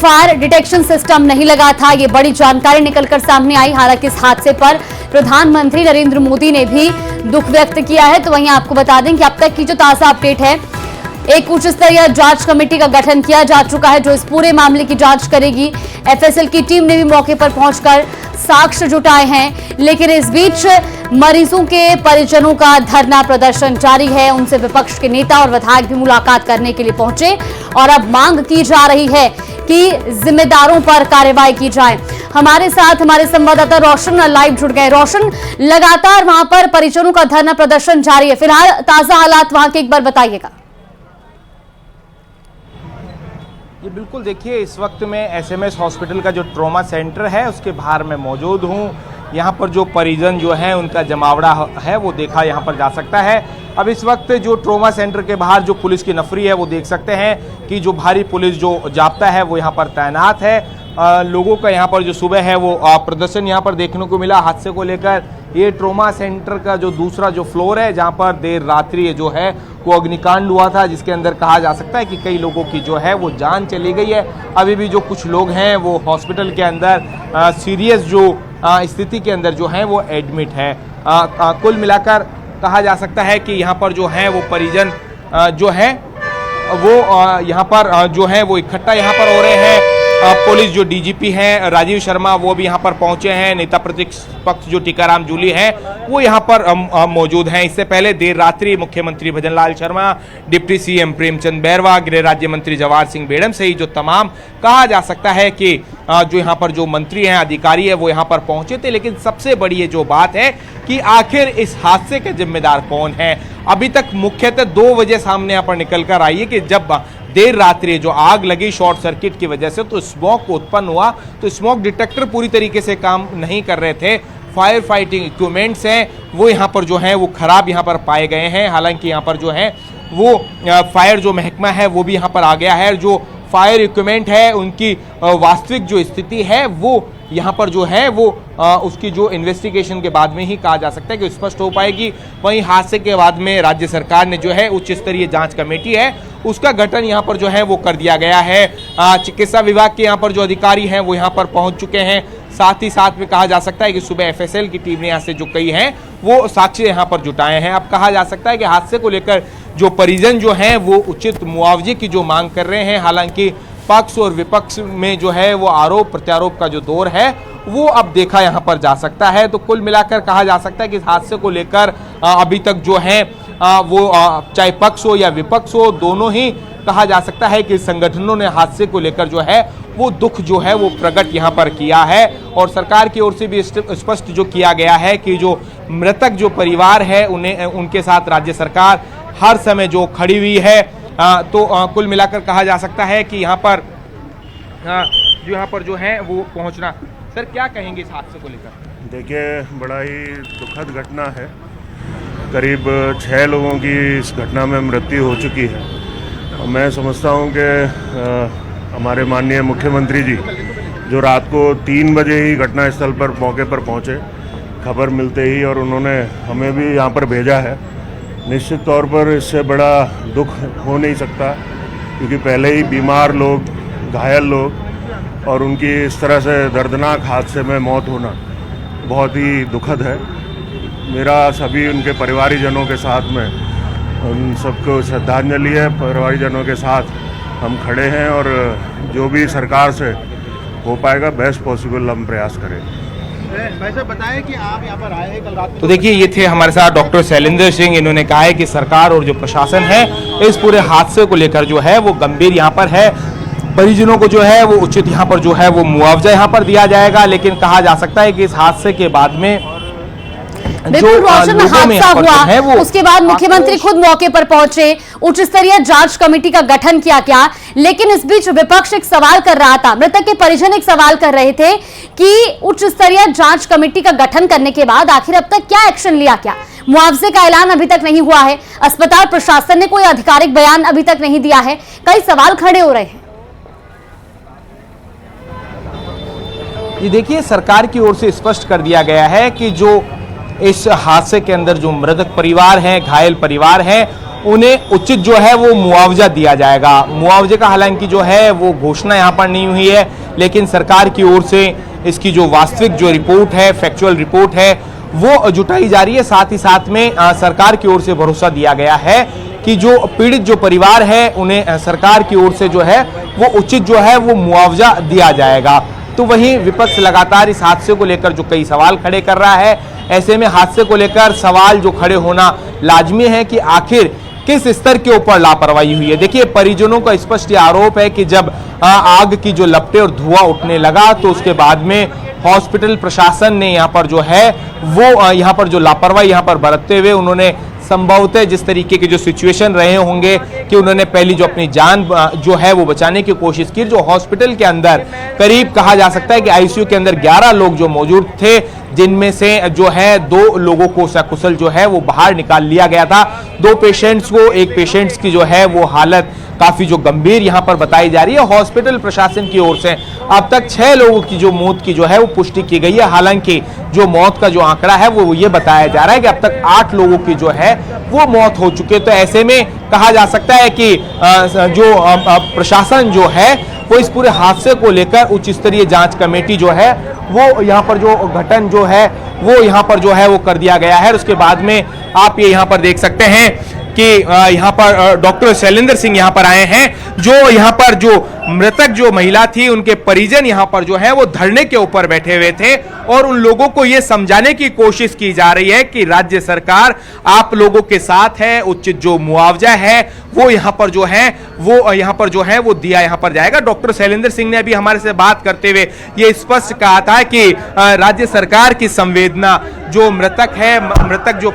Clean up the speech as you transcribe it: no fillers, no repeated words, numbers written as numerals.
Fire detection system नहीं लगा था, ये बड़ी जानकारी निकलकर सामने आई। हालांकि इस हादसे पर प्रधानमंत्री नरेंद्र मोदी ने भी दुख व्यक्त किया है। तो वहीं आपको बता दें कि अब तक की जो ताजा अपडेट है, एक उच्च स्तरीय जांच कमेटी का गठन किया जा चुका है जो इस पूरे मामले की जांच करेगी। एफएसएल की टीम ने भी मौके पर पहुंचकर साक्ष्य जुटाए हैं। लेकिन इस बीच मरीजों के परिजनों का धरना प्रदर्शन जारी है। उनसे विपक्ष के नेता और विधायक भी मुलाकात करने के लिए पहुंचे और अब मांग की जा रही है कि जिम्मेदारों पर कार्रवाई की जाए। हमारे साथ हमारे संवाददाता रोशन लाइव जुड़ गए। रोशन, लगातार वहां पर परिजनों का धरना प्रदर्शन जारी है, फिलहाल ताजा हालात वहां के एक बार बताइएगा। ये बिल्कुल देखिए, इस वक्त में एसएमएस हॉस्पिटल का जो ट्रॉमा सेंटर है उसके बाहर मैं मौजूद हूँ। यहाँ पर जो परिजन जो हैं उनका जमावड़ा है वो देखा यहाँ पर जा सकता है। अब इस वक्त जो ट्रॉमा सेंटर के बाहर जो पुलिस की नफरी है वो देख सकते हैं कि जो भारी पुलिस जो जाब्ता है वो यहाँ पर तैनात है। लोगों का यहाँ पर जो सुबह है वो प्रदर्शन यहाँ पर देखने को मिला हादसे को लेकर। ये ट्रॉमा सेंटर का जो दूसरा जो फ्लोर है जहाँ पर देर रात्रि जो है वो अग्निकांड हुआ था, जिसके अंदर कहा जा सकता है कि कई लोगों की जो है वो जान चली गई है। अभी भी जो कुछ लोग हैं वो हॉस्पिटल के अंदर सीरियस जो स्थिति के अंदर जो है वो एडमिट है। कुल मिलाकर कहा जा सकता है कि यहाँ पर जो है वो परिजन जो है वो यहाँ पर जो है वो इकट्ठा यहाँ पर हो रहे हैं। पुलिस जो डीजीपी हैं राजीव शर्मा वो भी यहाँ पर पहुंचे हैं। नेता प्रतिपक्ष जो टीकाराम जूली हैं वो यहाँ पर मौजूद हैं। इससे पहले देर रात्रि मुख्यमंत्री भजनलाल शर्मा, डिप्टी सीएम प्रेमचंद बैरवा, गृह राज्य मंत्री जवाहर सिंह बेड़म सहित जो तमाम कहा जा सकता है कि जो यहाँ पर जो मंत्री हैं, अधिकारी है वो यहाँ पर पहुंचे थे। लेकिन सबसे बड़ी ये जो बात है कि आखिर इस हादसे के जिम्मेदार कौन है, अभी तक मुख्यतः 2 वजह सामने यहाँ पर निकल कर आई है कि जब देर रात्रि जो आग लगी शॉर्ट सर्किट की वजह से तो स्मोक उत्पन्न हुआ, तो स्मोक डिटेक्टर पूरी तरीके से काम नहीं कर रहे थे। फायर फाइटिंग इक्विपमेंट्स हैं वो यहाँ पर जो हैं वो खराब यहाँ पर पाए गए हैं। हालांकि यहाँ पर जो है वो फायर जो महकमा है वो भी यहाँ पर आ गया है। जो फायर इक्विपमेंट है उनकी वास्तविक जो स्थिति है वो यहाँ पर जो है वो उसकी जो इन्वेस्टिगेशन के बाद में ही कहा जा सकता है कि स्पष्ट हो पाएगी। वहीं हादसे के बाद में राज्य सरकार ने जो है उच्च स्तरीय जांच कमेटी है उसका गठन यहाँ पर जो है वो कर दिया गया है। चिकित्सा विभाग के यहाँ पर जो अधिकारी हैं वो यहाँ पर पहुँच चुके हैं। साथ ही साथ में कहा जा सकता है कि सुबह एफएसएल की टीम ने यहाँ से जो कई हैं वो साक्ष्य यहाँ पर जुटाए हैं। अब कहा जा सकता है कि हादसे को लेकर जो परिजन जो हैं वो उचित मुआवजे की जो मांग कर रहे हैं। हालांकि पक्ष और विपक्ष में जो है वो आरोप प्रत्यारोप का जो दौर है वो अब देखा यहाँ पर जा सकता है। तो कुल मिलाकर कहा जा सकता है कि इस हादसे को लेकर अभी तक जो है वो चाहे पक्ष हो या विपक्ष हो, दोनों ही कहा जा सकता है कि संगठनों ने हादसे को लेकर जो है वो दुख जो है वो प्रकट यहाँ पर किया है। और सरकार की ओर से भी स्पष्ट जो किया गया है कि जो मृतक जो परिवार है उन्हें उनके साथ राज्य सरकार हर समय जो खड़ी हुई है। कुल मिलाकर कहा जा सकता है कि यहाँ पर जो है वो पहुँचना। सर, क्या कहेंगे इस हादसे को लेकर? देखिए, बड़ा ही दुखद घटना है। करीब 6 लोगों की इस घटना में मृत्यु हो चुकी है। मैं समझता हूँ कि हमारे माननीय मुख्यमंत्री जी जो रात को 3 बजे ही घटनास्थल पर मौके पर पहुँचे खबर मिलते ही, और उन्होंने हमें भी यहाँ पर भेजा है। निश्चित तौर पर इससे बड़ा दुख हो नहीं सकता, क्योंकि पहले ही बीमार लोग, घायल लोग और उनकी इस तरह से दर्दनाक हादसे में मौत होना बहुत ही दुखद है। मेरा सभी उनके परिवारीजनों के साथ में उन सबको श्रद्धांजलि है। परिवारीजनों के साथ हम खड़े हैं और जो भी सरकार से हो पाएगा बेस्ट पॉसिबल हम प्रयास करें। वैसे बताएं कि आप यहाँ पर आए हैं कल रात। तो देखिए, ये थे हमारे साथ डॉक्टर शैलेंद्र सिंह। इन्होंने कहा है कि सरकार और जो प्रशासन है इस पूरे हादसे को लेकर जो है वो गंभीर यहाँ पर है। परिजनों को जो है वो उचित यहाँ पर जो है वो मुआवजा यहाँ पर दिया जाएगा। लेकिन कहा जा सकता है कि इस हादसे के बाद में बिल्कुल रोशन, हादसा हुआ उसके बाद मुख्यमंत्री खुद मौके पर पहुंचे, उच्च स्तरीय जांच कमेटी का गठन किया गया। लेकिन इस बीच विपक्ष एक सवाल कर रहा था, मृतक के परिजन एक सवाल कर रहे थे कि उच्च स्तरीय जांच कमेटी का गठन करने के बाद आखिर अब तक क्या एक्शन लिया, क्या मुआवजे का ऐलान अभी तक नहीं हुआ है, अस्पताल प्रशासन ने कोई आधिकारिक बयान अभी तक नहीं दिया है। कई सवाल खड़े हो रहे हैं। ये देखिए, सरकार की ओर से स्पष्ट कर दिया गया है कि जो इस हादसे के अंदर जो मृतक परिवार हैं, घायल परिवार हैं, उन्हें उचित जो है वो मुआवजा दिया जाएगा। मुआवजे का हालांकि जो है वो घोषणा यहाँ पर नहीं हुई है, लेकिन सरकार की ओर से इसकी जो वास्तविक जो रिपोर्ट है, फैक्चुअल रिपोर्ट है, वो जुटाई जा रही है। साथ ही साथ में सरकार की ओर से भरोसा दिया गया है कि जो पीड़ित जो परिवार है उन्हें सरकार की ओर से जो है वो उचित जो है वो मुआवजा दिया जाएगा। तो वहीं विपक्ष लगातार इस हादसे को लेकर जो कई सवाल खड़े कर रहा है, ऐसे में हादसे को लेकर सवाल जो खड़े होना लाजमी है कि आखिर किस स्तर के ऊपर लापरवाही हुई है। देखिए, परिजनों का स्पष्ट आरोप है कि जब आग की जो लपटें और धुआं उठने लगा तो उसके बाद में हॉस्पिटल प्रशासन ने यहाँ पर जो है वो यहाँ पर जो लापरवाही यहाँ पर बरतते हुए उन्होंने संभवतः जिस तरीके के जो सिचुएशन रहे होंगे कि उन्होंने पहली जो अपनी जान जो है वो बचाने की कोशिश की। जो हॉस्पिटल के अंदर करीब कहा जा सकता है कि आईसीयू के अंदर 11 लोग जो मौजूद थे, जिनमें से जो है 2 लोगों को सकुशल जो है वो बाहर निकाल लिया गया था। 2 पेशेंट्स को, एक पेशेंट्स की जो है वो हालत काफी जो गंभीर यहां पर बताई जा रही है। हॉस्पिटल प्रशासन की ओर से अब तक 6 लोगों की जो मौत की जो है वो पुष्टि की गई है। हालांकि जो मौत का जो आंकड़ा है वो ये बताया जा रहा है कि अब तक 8 लोगों की जो है वो मौत हो चुकी है। तो ऐसे में कहा जा सकता है कि जो प्रशासन जो है वो इस पूरे हादसे को लेकर उच्च स्तरीय जांच कमेटी जो है वो यहाँ पर जो गठन जो है वो यहाँ पर जो है वो कर दिया गया है। उसके बाद में आप ये यहाँ पर देख सकते हैं कि यहाँ पर डॉक्टर शैलेंद्र सिंह यहाँ पर आए हैं। जो यहाँ पर जो मृतक जो महिला थी उनके परिजन यहाँ पर जो है वो धरने के ऊपर बैठे हुए थे और उन लोगों को ये समझाने की कोशिश की जा रही है कि राज्य सरकार आप लोगों के साथ है, उचित जो मुआवजा है वो यहाँ पर जो है वो दिया यहाँ पर जाएगा। डॉक्टर शैलेंद्र सिंह ने अभी हमारे से बात करते हुए ये स्पष्ट कहा था कि राज्य सरकार की संवेदना जो मृतक जो